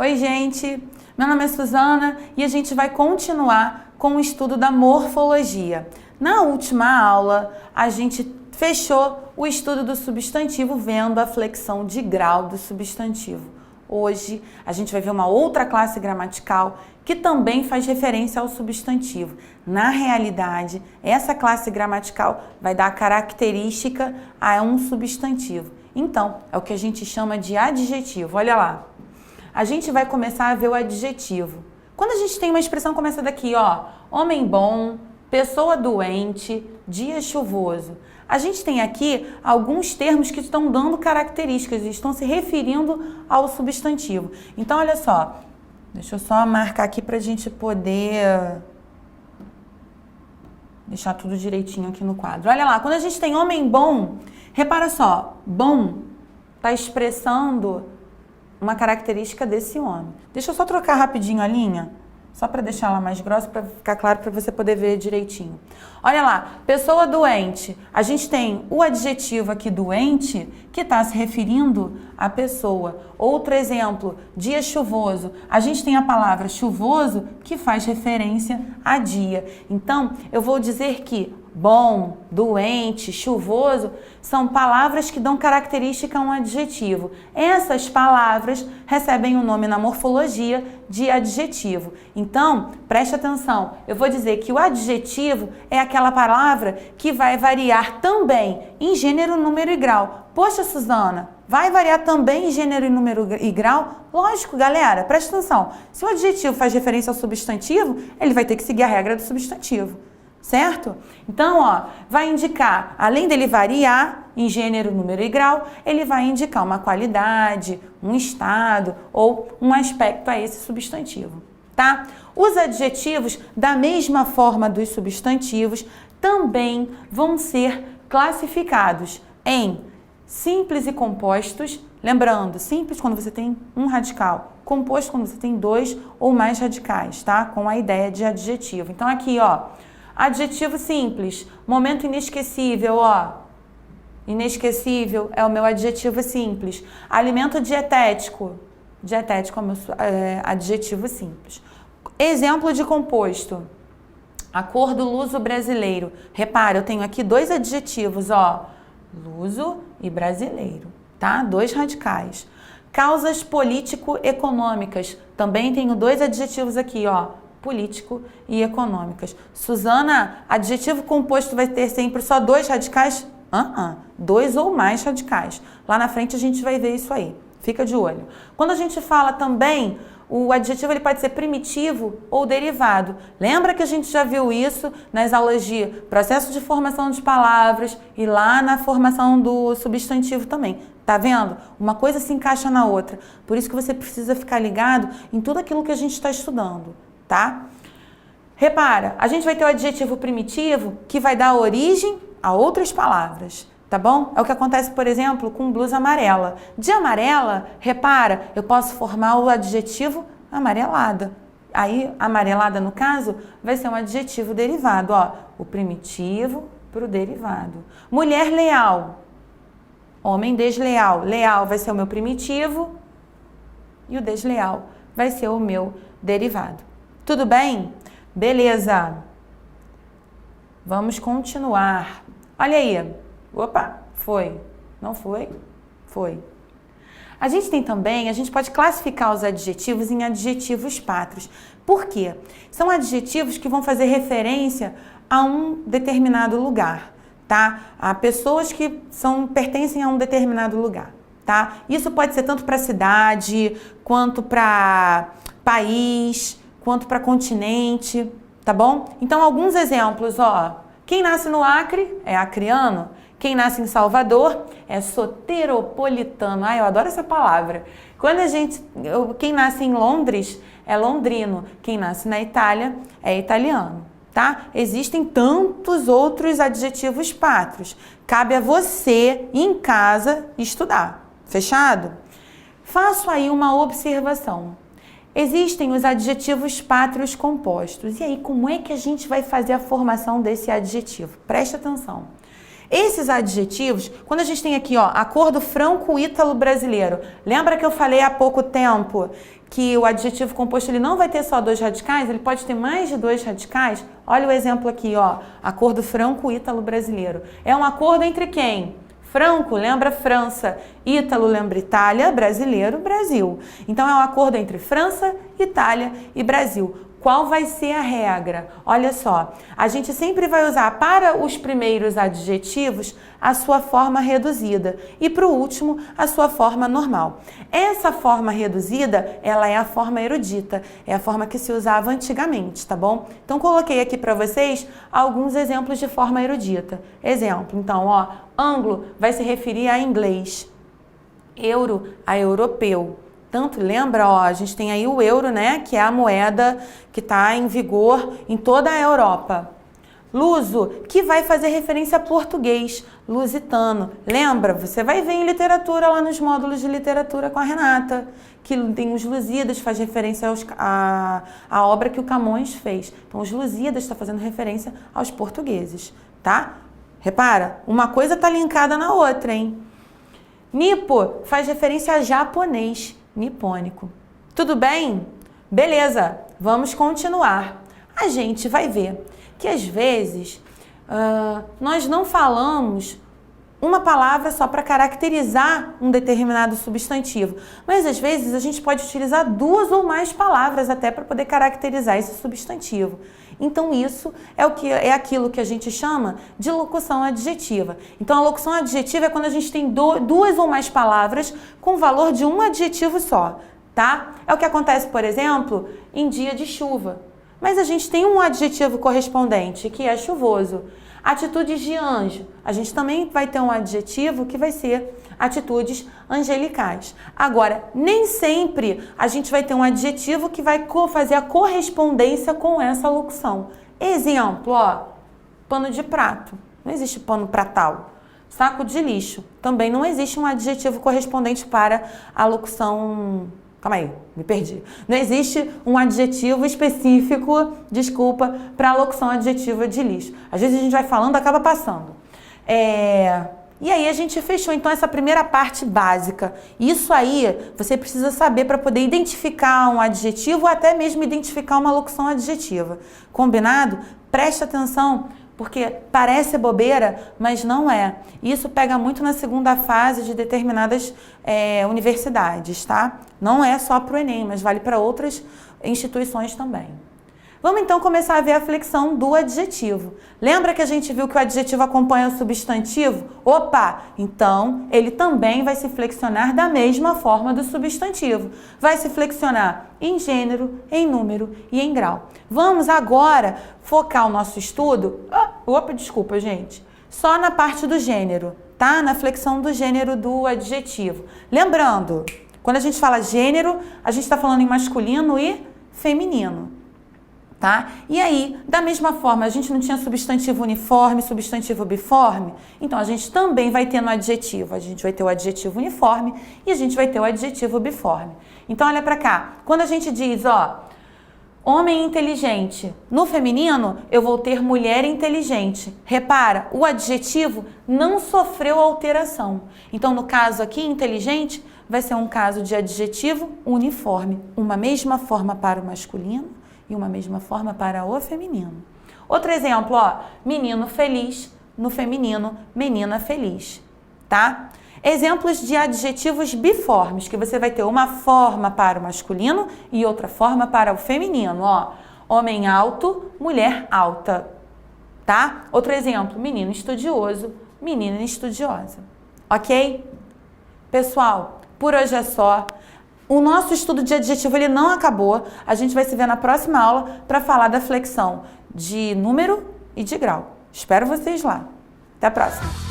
Oi, gente! Meu nome é Suzana e a gente vai continuar com o estudo da morfologia. Na última aula, a gente fechou o estudo do substantivo vendo a flexão de grau do substantivo. Hoje, a gente vai ver uma outra classe gramatical que também faz referência ao substantivo. Na realidade, essa classe gramatical vai dar característica a um substantivo. Então, é o que a gente chama de adjetivo. Olha lá. A gente vai começar a ver o adjetivo. Quando a gente tem uma expressão como essa daqui, ó, homem bom, pessoa doente, dia chuvoso. A gente tem aqui alguns termos que estão dando características e estão se referindo ao substantivo. Então, olha só, deixa eu só marcar aqui para a gente poder deixar tudo direitinho aqui no quadro. Olha lá, quando a gente tem homem bom, repara só, bom está expressando uma característica desse homem. Deixa eu só trocar rapidinho a linha, só para deixar ela mais grossa, para ficar claro, para você poder ver direitinho. Olha lá, pessoa doente. A gente tem o adjetivo aqui doente, que está se referindo à pessoa. Outro exemplo, dia chuvoso. A gente tem a palavra chuvoso, que faz referência a dia. Então, eu vou dizer que bom, doente, chuvoso, são palavras que dão característica a um adjetivo. Essas palavras recebem o nome na morfologia de adjetivo. Então, preste atenção, eu vou dizer que o adjetivo é aquela palavra que vai variar também em gênero, número e grau. Poxa, Suzana, vai variar também em gênero, e número e grau? Lógico, galera, preste atenção. Se o adjetivo faz referência ao substantivo, ele vai ter que seguir a regra do substantivo. Certo? Então, ó, vai indicar, além dele variar em gênero, número e grau, ele vai indicar uma qualidade, um estado ou um aspecto a esse substantivo, tá? Os adjetivos, da mesma forma dos substantivos, também vão ser classificados em simples e compostos. Lembrando, simples quando você tem um radical, composto quando você tem dois ou mais radicais, tá? Com a ideia de adjetivo. Então, aqui, ó, adjetivo simples, momento inesquecível, ó. Inesquecível é o meu adjetivo simples. Alimento dietético. Dietético é o meu adjetivo simples. Exemplo de composto. A cor do luso brasileiro. Repara, eu tenho aqui dois adjetivos, ó. Luso e brasileiro, tá? Dois radicais. Causas político-econômicas. Também tenho dois adjetivos aqui, ó. Político e econômicas. Suzana, adjetivo composto vai ter sempre só dois radicais? Dois ou mais radicais. Lá na frente a gente vai ver isso aí. Fica de olho. Quando a gente fala também, o adjetivo ele pode ser primitivo ou derivado. Lembra que a gente já viu isso nas aulas de processo de formação de palavras e lá na formação do substantivo também. Tá vendo? Uma coisa se encaixa na outra. Por isso que você precisa ficar ligado em tudo aquilo que a gente está estudando. Tá? Repara, a gente vai ter o adjetivo primitivo que vai dar origem a outras palavras, tá bom? É o que acontece, por exemplo, com blusa amarela. De amarela, repara, eu posso formar o adjetivo amarelada. Aí, amarelada, no caso, vai ser um adjetivo derivado, ó, o primitivo para o derivado. Mulher leal, homem desleal. Leal vai ser o meu primitivo e o desleal vai ser o meu derivado. Tudo bem? Beleza. Vamos continuar. Olha aí. Opa, foi. Não foi? Foi. A gente tem também, a gente pode classificar os adjetivos em adjetivos pátrios. Por quê? São adjetivos que vão fazer referência a um determinado lugar, tá? A pessoas que pertencem a um determinado lugar, tá? Isso pode ser tanto para cidade, quanto para país, quanto para continente, tá bom? Então, alguns exemplos, ó. Quem nasce no Acre é acreano. Quem nasce em Salvador é soteropolitano. Ai, eu adoro essa palavra. Quem nasce em Londres é londrino. Quem nasce na Itália é italiano, tá? Existem tantos outros adjetivos pátrios. Cabe a você, em casa, estudar. Fechado? Faço aí uma observação. Existem os adjetivos pátrios compostos. E aí, como é que a gente vai fazer a formação desse adjetivo? Preste atenção. Esses adjetivos, quando a gente tem aqui, ó, acordo franco-ítalo-brasileiro, lembra que eu falei há pouco tempo que o adjetivo composto ele não vai ter só 2 radicais, ele pode ter mais de 2 radicais? Olha o exemplo aqui, ó, acordo franco-ítalo-brasileiro. É um acordo entre quem? Franco lembra França, Ítalo lembra Itália, brasileiro, Brasil. Então é um acordo entre França, Itália e Brasil. Qual vai ser a regra? Olha só, a gente sempre vai usar para os primeiros adjetivos a sua forma reduzida e para o último a sua forma normal. Essa forma reduzida, ela é a forma erudita, é a forma que se usava antigamente, tá bom? Então coloquei aqui para vocês alguns exemplos de forma erudita. Exemplo, então, ó, anglo vai se referir a inglês, euro a europeu. Tanto, lembra, ó, a gente tem aí o euro, né, que é a moeda que está em vigor em toda a Europa. Luso, que vai fazer referência a português, lusitano. Lembra? Você vai ver em literatura lá nos módulos de literatura com a Renata, que tem os Lusíadas, faz referência à obra que o Camões fez. Então, os Lusíadas está fazendo referência aos portugueses, tá? Repara, uma coisa está linkada na outra, hein? Nipo faz referência a japonês, nipônico. Tudo bem? Beleza, vamos continuar. A gente vai ver que às vezes nós não falamos uma palavra só para caracterizar um determinado substantivo, mas às vezes a gente pode utilizar 2 ou mais palavras até para poder caracterizar esse substantivo. Então isso é aquilo que a gente chama de locução adjetiva. Então a locução adjetiva é quando a gente tem 2 ou mais palavras com o valor de um adjetivo só, tá? É o que acontece, por exemplo, em dia de chuva. Mas a gente tem um adjetivo correspondente, que é chuvoso. Atitudes de anjo. A gente também vai ter um adjetivo que vai ser atitudes angelicais. Agora, nem sempre a gente vai ter um adjetivo que vai fazer a correspondência com essa locução. Exemplo, ó, pano de prato. Não existe pano pratal. Saco de lixo. Também não existe um adjetivo correspondente para a locução... Calma aí, me perdi. Não existe um adjetivo específico, desculpa, para a locução adjetiva de lixo. Às vezes a gente vai falando, acaba passando. E aí a gente fechou, então, essa primeira parte básica. Isso aí você precisa saber para poder identificar um adjetivo ou até mesmo identificar uma locução adjetiva. Combinado? Preste atenção, porque parece bobeira, mas não é. Isso pega muito na segunda fase de determinadas universidades, tá? Não é só para o Enem, mas vale para outras instituições também. Vamos então começar a ver a flexão do adjetivo. Lembra que a gente viu que o adjetivo acompanha o substantivo? Opa! Então, ele também vai se flexionar da mesma forma do substantivo. Vai se flexionar em gênero, em número e em grau. Vamos agora focar o nosso estudo... desculpa, gente. Só na parte do gênero, tá? Na flexão do gênero do adjetivo. Lembrando, quando a gente fala gênero, a gente está falando em masculino e feminino. Tá? E aí, da mesma forma, a gente não tinha substantivo uniforme, substantivo biforme? Então, a gente também vai ter no adjetivo. A gente vai ter o adjetivo uniforme e a gente vai ter o adjetivo biforme. Então, olha pra cá. Quando a gente diz, ó, homem inteligente, no feminino, eu vou ter mulher inteligente. Repara, o adjetivo não sofreu alteração. Então, no caso aqui, inteligente, vai ser um caso de adjetivo uniforme. Uma mesma forma para o masculino e uma mesma forma para o feminino. Outro exemplo, ó, menino feliz, no feminino, menina feliz, tá? Exemplos de adjetivos biformes, que você vai ter uma forma para o masculino e outra forma para o feminino, ó. Homem alto, mulher alta, tá? Outro exemplo, menino estudioso, menina estudiosa, ok? Pessoal, por hoje é só. O nosso estudo de adjetivo ele não acabou. A gente vai se ver na próxima aula para falar da flexão de número e de grau. Espero vocês lá. Até a próxima.